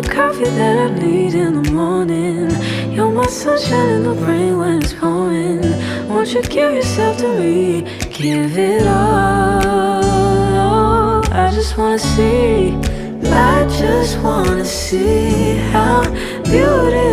the coffee that I need in the morning. You're my sunshine in the rain when it's pouring. Won't you give yourself to me? Give it all. I just wanna see. I just wanna see how beautiful